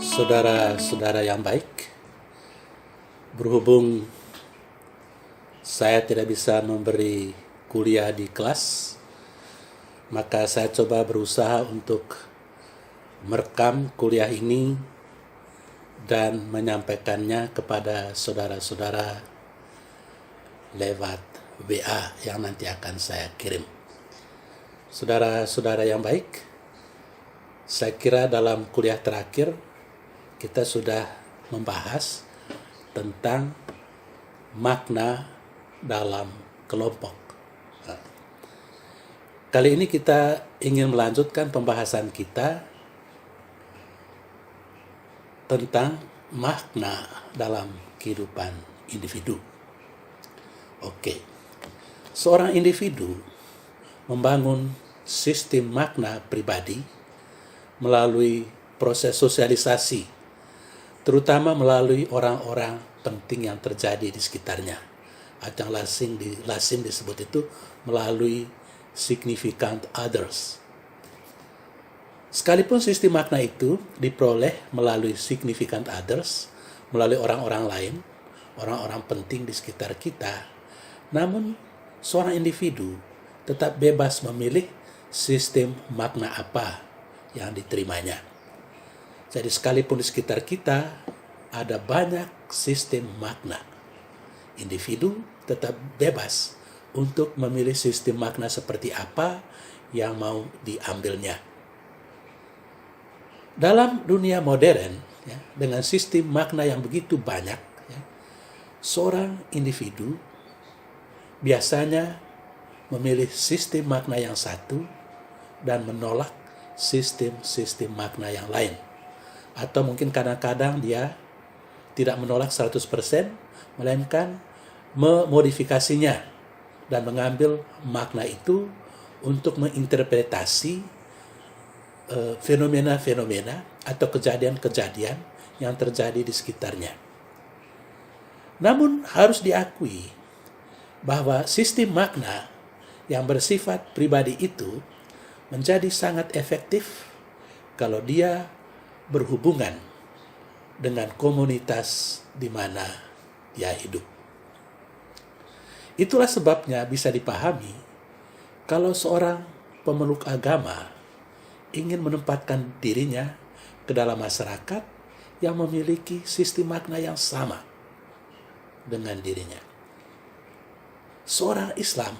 Saudara-saudara yang baik, berhubung saya tidak bisa memberi kuliah di kelas, maka saya coba berusaha untuk merekam kuliah ini dan menyampaikannya kepada saudara-saudara lewat WA yang nanti akan saya kirim. Saudara-saudara yang baik, saya kira dalam kuliah terakhir kita sudah membahas tentang makna dalam kelompok. Kali ini kita ingin melanjutkan pembahasan kita tentang makna dalam kehidupan individu. Oke, seorang individu membangun sistem makna pribadi melalui proses sosialisasi, terutama melalui orang-orang penting yang terjadi di sekitarnya. Atau yang lazim disebut itu melalui significant others. Sekalipun sistem makna itu diperoleh melalui significant others, melalui orang-orang lain, orang-orang penting di sekitar kita, namun seorang individu tetap bebas memilih sistem makna apa yang diterimanya. Jadi sekalipun di sekitar kita ada banyak sistem makna, individu tetap bebas untuk memilih sistem makna seperti apa yang mau diambilnya. Dalam dunia modern, dengan sistem makna yang begitu banyak, seorang individu biasanya memilih sistem makna yang satu dan menolak sistem-sistem makna yang lain. Atau mungkin kadang-kadang dia tidak menolak 100%, melainkan memodifikasinya dan mengambil makna itu untuk menginterpretasi fenomena-fenomena atau kejadian-kejadian yang terjadi di sekitarnya. Namun harus diakui bahwa sistem makna yang bersifat pribadi itu menjadi sangat efektif kalau dia berhubungan dengan komunitas di mana dia hidup. Itulah sebabnya bisa dipahami kalau seorang pemeluk agama ingin menempatkan dirinya ke dalam masyarakat yang memiliki sistem makna yang sama dengan dirinya. Seorang Islam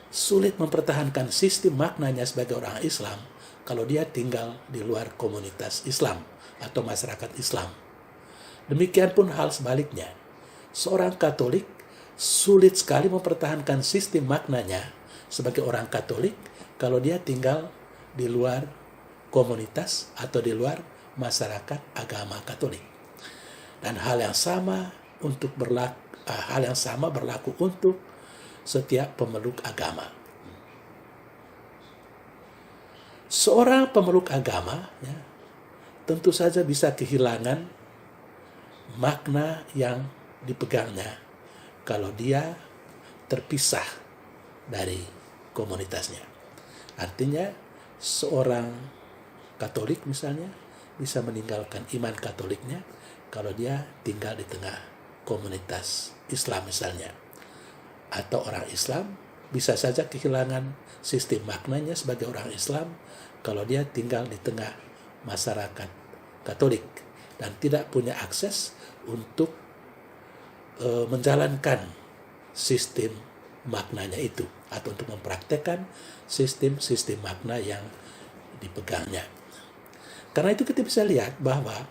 sulit mempertahankan sistem maknanya sebagai orang Islam kalau dia tinggal di luar komunitas Islam atau masyarakat Islam. Demikian pun hal sebaliknya. Seorang Katolik sulit sekali mempertahankan sistem maknanya sebagai orang Katolik kalau dia tinggal di luar komunitas atau di luar masyarakat agama Katolik. Dan hal yang sama berlaku untuk setiap pemeluk agama. Seorang pemeluk agama tentu saja bisa kehilangan makna yang dipegangnya kalau dia terpisah dari komunitasnya. Artinya seorang Katolik misalnya bisa meninggalkan iman Katoliknya kalau dia tinggal di tengah komunitas Islam misalnya. Atau orang Islam bisa saja kehilangan sistem maknanya sebagai orang Islam kalau dia tinggal di tengah masyarakat Katolik dan tidak punya akses untuk menjalankan sistem maknanya itu atau untuk mempraktekkan sistem-sistem makna yang dipegangnya. Karena itu kita bisa lihat bahwa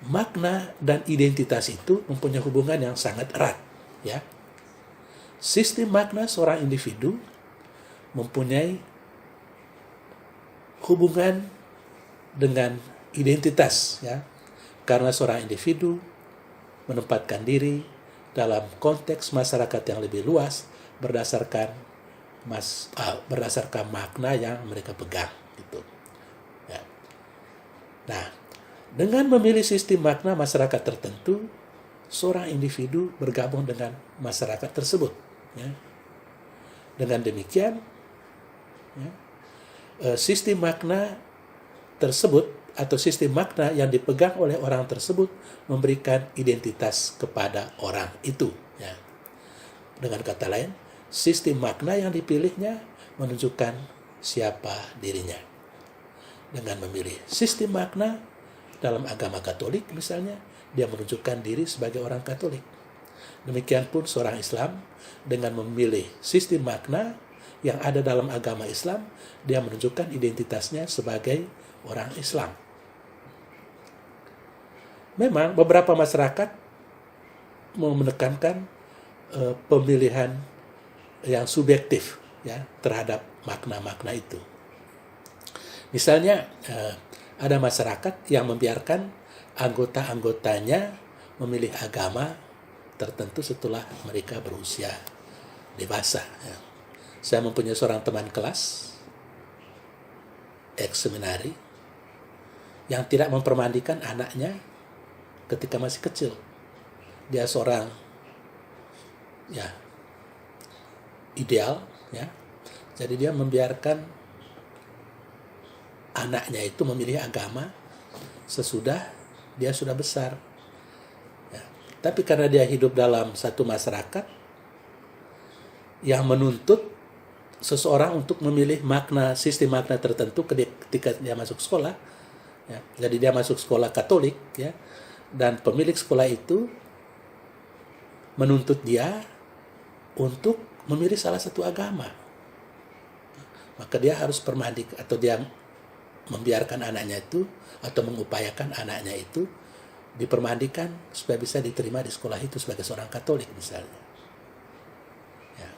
makna dan identitas itu mempunyai hubungan yang sangat erat, ya. Sistem makna seorang individu mempunyai hubungan dengan identitas, ya. Karena seorang individu menempatkan diri dalam konteks masyarakat yang lebih luas berdasarkan makna yang mereka pegang, gitu. Ya. Nah, dengan memilih sistem makna masyarakat tertentu, seorang individu bergabung dengan masyarakat tersebut. Ya. Dengan demikian, sistem makna tersebut atau sistem makna yang dipegang oleh orang tersebut memberikan identitas kepada orang itu. Ya. Dengan kata lain, sistem makna yang dipilihnya menunjukkan siapa dirinya. Dengan memilih sistem makna dalam agama Katolik misalnya, dia menunjukkan diri sebagai orang Katolik. Demikian pun seorang Islam dengan memilih sistem makna yang ada dalam agama Islam, dia menunjukkan identitasnya sebagai orang Islam. Memang beberapa masyarakat mau menekankan pemilihan yang subjektif ya terhadap makna-makna itu. Misalnya ada masyarakat yang membiarkan anggota-anggotanya memilih agama tertentu setelah mereka berusia dewasa. Ya. Saya mempunyai seorang teman kelas ex-seminari yang tidak mempermandikan anaknya ketika masih kecil. Dia seorang ya ideal ya. Jadi dia membiarkan anaknya itu memilih agama sesudah dia sudah besar. Ya. Tapi karena dia hidup dalam satu masyarakat yang menuntut seseorang untuk memilih sistem makna tertentu ketika dia masuk sekolah, ya. Jadi dia masuk sekolah Katolik, ya, dan pemilik sekolah itu menuntut dia untuk memilih salah satu agama. Maka dia harus permandik atau dia membiarkan anaknya itu atau mengupayakan anaknya itu dipermandikan supaya bisa diterima di sekolah itu sebagai seorang Katolik misalnya. Ya.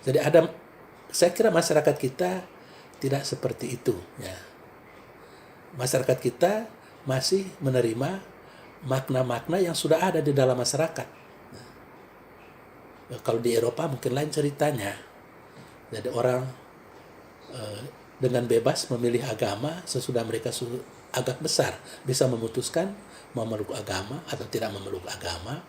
Jadi saya kira masyarakat kita tidak seperti itu. Ya. Masyarakat kita masih menerima makna-makna yang sudah ada di dalam masyarakat. Nah, kalau di Eropa mungkin lain ceritanya. Jadi orang dengan bebas memilih agama sesudah mereka agak besar, bisa memutuskan memeluk agama atau tidak memeluk agama,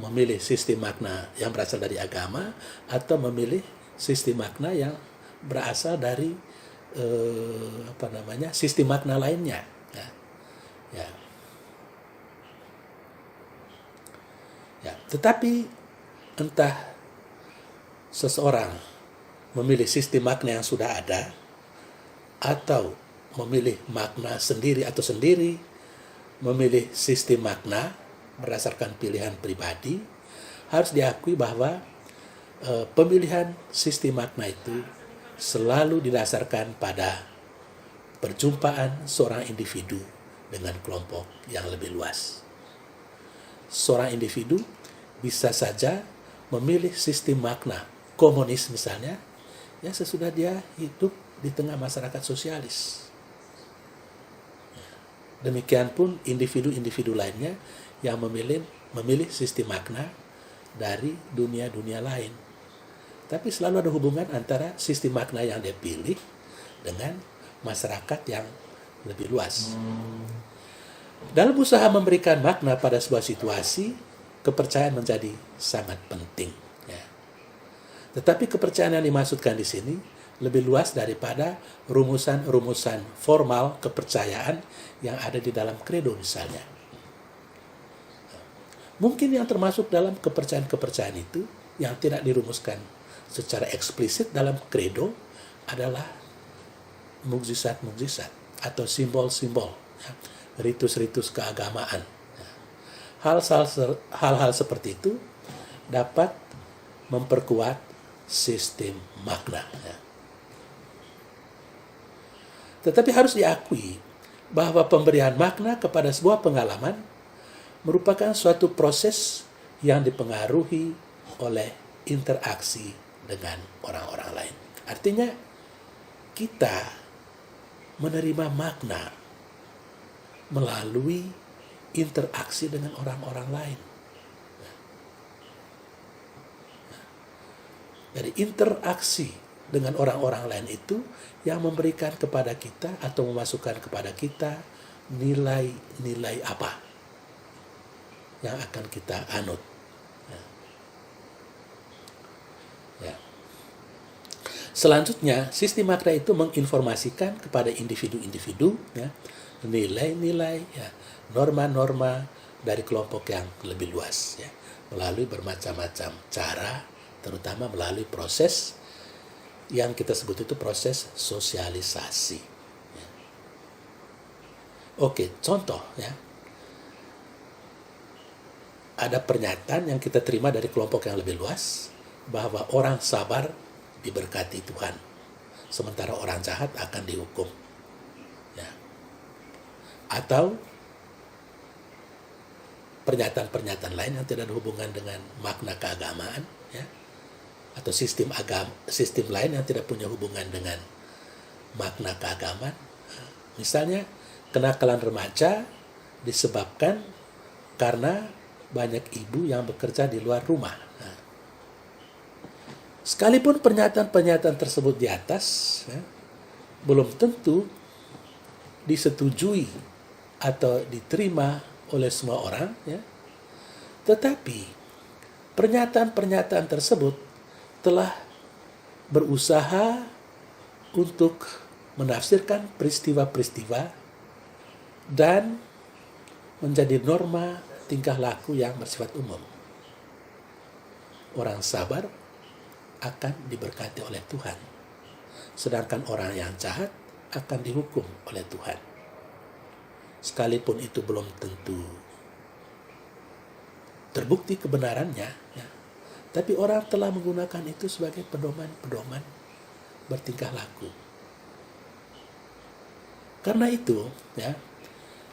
memilih sistem makna yang berasal dari agama atau memilih sistem makna yang berasal dari sistem makna lainnya. Ya. Ya. Ya. Tetapi entah seseorang memilih sistem makna yang sudah ada atau memilih makna sendiri atau sendiri, memilih sistem makna berdasarkan pilihan pribadi, harus diakui bahwa pemilihan sistem makna itu selalu didasarkan pada perjumpaan seorang individu dengan kelompok yang lebih luas. Seorang individu bisa saja memilih sistem makna komunis misalnya, ya sesudah dia hidup di tengah masyarakat sosialis. Demikian pun individu-individu lainnya yang memilih sistem makna dari dunia-dunia lain. Tapi selalu ada hubungan antara sistem makna yang dia pilih dengan masyarakat yang lebih luas. Dalam usaha memberikan makna pada sebuah situasi, kepercayaan menjadi sangat penting. Ya. Tetapi kepercayaan yang dimaksudkan di sini lebih luas daripada rumusan-rumusan formal kepercayaan yang ada di dalam kredo misalnya. Mungkin yang termasuk dalam kepercayaan-kepercayaan itu yang tidak dirumuskan secara eksplisit dalam kredo adalah mukjizat-mukjizat atau simbol-simbol, ya, ritus-ritus keagamaan. Hal-hal seperti itu dapat memperkuat sistem makna. Ya. Tetapi harus diakui bahwa pemberian makna kepada sebuah pengalaman merupakan suatu proses yang dipengaruhi oleh interaksi dengan orang-orang lain. Artinya kita menerima makna melalui interaksi dengan orang-orang lain. Dari interaksi dengan orang-orang lain itu yang memberikan kepada kita atau memasukkan kepada kita nilai-nilai apa yang akan kita anut. Ya. Selanjutnya, sistem makna itu menginformasikan kepada individu-individu, ya, nilai-nilai, ya, norma-norma dari kelompok yang lebih luas, ya, melalui bermacam-macam cara, terutama melalui proses yang kita sebut itu proses sosialisasi. Ya. Oke, contoh, ya, ada pernyataan yang kita terima dari kelompok yang lebih luas bahwa orang sabar diberkati Tuhan, sementara orang jahat akan dihukum. Ya. Atau pernyataan-pernyataan lain yang tidak ada hubungan dengan makna keagamaan, ya, atau sistem lain yang tidak punya hubungan dengan makna keagamaan. Misalnya, kenakalan remaja disebabkan karena banyak ibu yang bekerja di luar rumah. Nah, sekalipun pernyataan-pernyataan tersebut di atas, ya, belum tentu disetujui atau diterima oleh semua orang, ya, tetapi pernyataan-pernyataan tersebut telah berusaha untuk menafsirkan peristiwa-peristiwa dan menjadi norma tingkah laku yang bersifat umum. Orang sabar akan diberkati oleh Tuhan, sedangkan orang yang jahat akan dihukum oleh Tuhan. Sekalipun itu belum tentu terbukti kebenarannya, ya, tapi orang telah menggunakan itu sebagai pedoman-pedoman bertingkah laku. Karena itu, ya,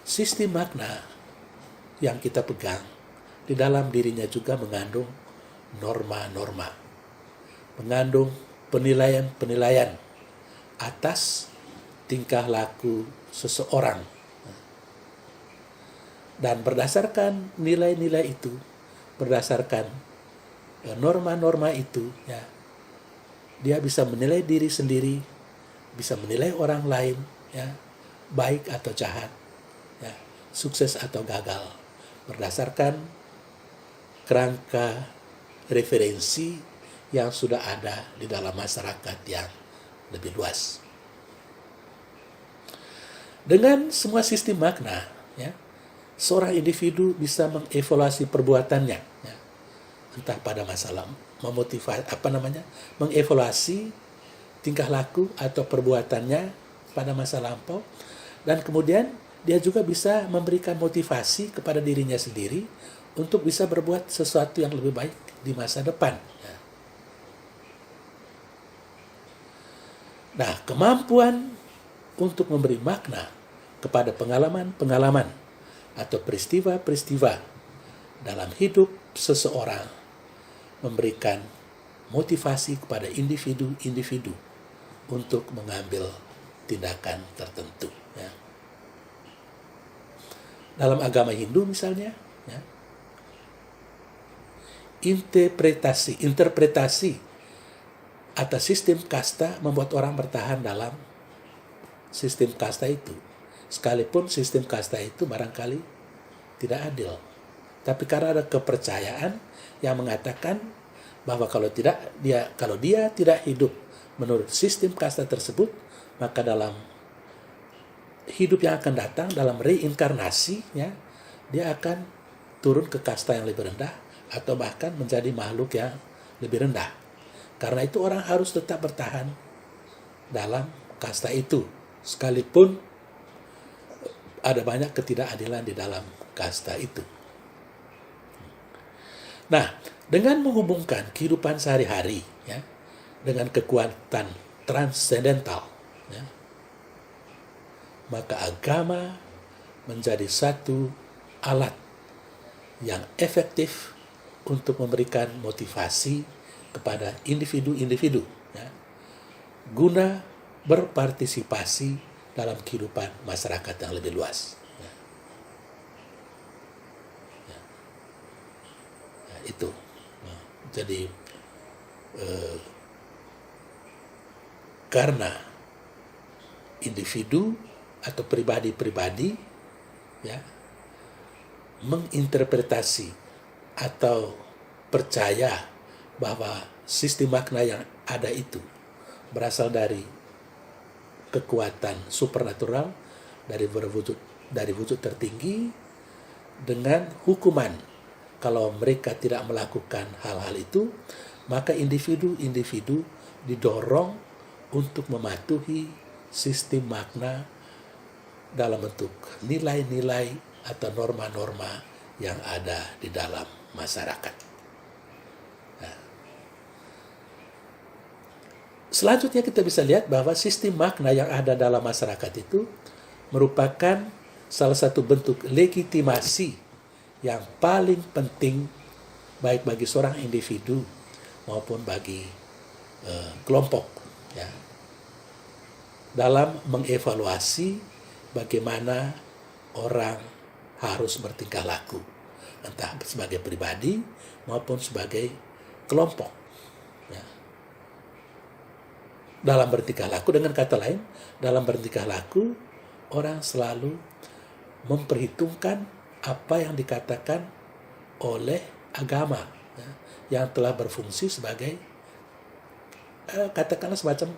sistem makna yang kita pegang di dalam dirinya juga mengandung norma-norma, mengandung penilaian-penilaian atas tingkah laku seseorang. Dan berdasarkan nilai-nilai itu, berdasarkan norma-norma itu, ya, dia bisa menilai diri sendiri, bisa menilai orang lain, ya, baik atau jahat, ya, sukses atau gagal, berdasarkan kerangka referensi yang sudah ada di dalam masyarakat yang lebih luas. Dengan semua sistem makna, ya, seorang individu bisa mengevaluasi perbuatannya, ya, entah pada masa lalu, mengevaluasi tingkah laku atau perbuatannya pada masa lampau, dan kemudian dia juga bisa memberikan motivasi kepada dirinya sendiri untuk bisa berbuat sesuatu yang lebih baik di masa depan. Ya. Nah, kemampuan untuk memberi makna kepada pengalaman-pengalaman atau peristiwa-peristiwa dalam hidup seseorang memberikan motivasi kepada individu-individu untuk mengambil tindakan tertentu. Ya. Dalam agama Hindu misalnya, ya, interpretasi atas sistem kasta membuat orang bertahan dalam sistem kasta itu. Sekalipun sistem kasta itu barangkali tidak adil. Tapi karena ada kepercayaan yang mengatakan bahwa kalau dia tidak hidup menurut sistem kasta tersebut, maka dalam hidup yang akan datang, dalam reinkarnasi, ya, dia akan turun ke kasta yang lebih rendah atau bahkan menjadi makhluk yang lebih rendah. Karena itu orang harus tetap bertahan dalam kasta itu, sekalipun ada banyak ketidakadilan di dalam kasta itu. Nah, dengan menghubungkan kehidupan sehari-hari, ya, dengan kekuatan transcendental, ya, maka agama menjadi satu alat yang efektif untuk memberikan motivasi kepada individu-individu, ya, guna berpartisipasi dalam kehidupan masyarakat yang lebih luas. Ya. Ya. Ya, itu. Nah, jadi karena individu atau pribadi-pribadi, ya, menginterpretasi atau percaya bahwa sistem makna yang ada itu berasal dari kekuatan supernatural, dari wujud tertinggi dengan hukuman. Kalau mereka tidak melakukan hal-hal itu, maka individu-individu didorong untuk mematuhi sistem makna dalam bentuk nilai-nilai atau norma-norma yang ada di dalam masyarakat. Nah, selanjutnya kita bisa lihat bahwa sistem makna yang ada dalam masyarakat itu merupakan salah satu bentuk legitimasi yang paling penting baik bagi seorang individu maupun bagi kelompok, ya, dalam mengevaluasi bagaimana orang harus bertingkah laku, entah sebagai pribadi maupun sebagai kelompok. Ya. Dalam bertingkah laku, dengan kata lain, dalam bertingkah laku, orang selalu memperhitungkan apa yang dikatakan oleh agama, ya, yang telah berfungsi sebagai katakanlah semacam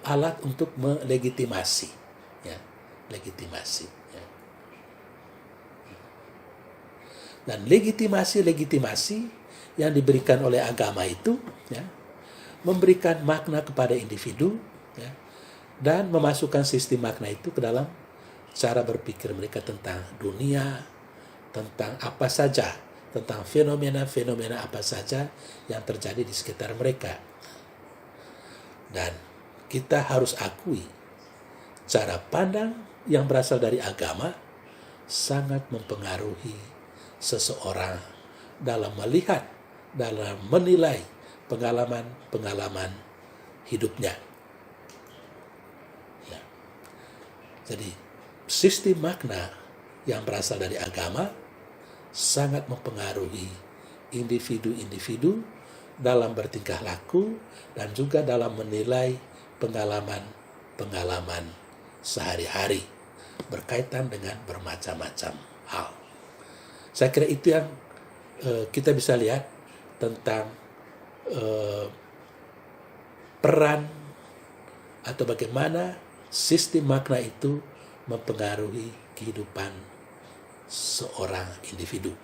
alat untuk melegitimasi, ya, legitimasi. Ya. Dan legitimasi yang diberikan oleh agama itu, ya, memberikan makna kepada individu, ya, dan memasukkan sistem makna itu ke dalam cara berpikir mereka tentang dunia, tentang apa saja, tentang fenomena-fenomena apa saja yang terjadi di sekitar mereka. Dan kita harus akui, cara pandang yang berasal dari agama sangat mempengaruhi seseorang dalam melihat, dalam menilai pengalaman-pengalaman hidupnya. Ya. Jadi, sistem makna yang berasal dari agama sangat mempengaruhi individu-individu dalam bertingkah laku dan juga dalam menilai pengalaman-pengalaman sehari-hari berkaitan dengan bermacam-macam hal. Saya kira itu yang kita bisa lihat tentang peran atau bagaimana sistem makna itu mempengaruhi kehidupan seorang individu.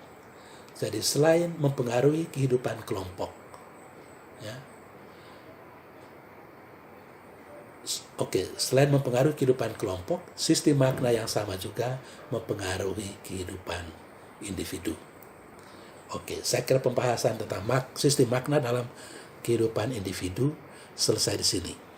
Jadi selain mempengaruhi kehidupan kelompok, ya, selain mempengaruhi kehidupan kelompok, sistem makna yang sama juga mempengaruhi kehidupan individu. Saya kira pembahasan tentang sistem makna dalam kehidupan individu selesai di sini.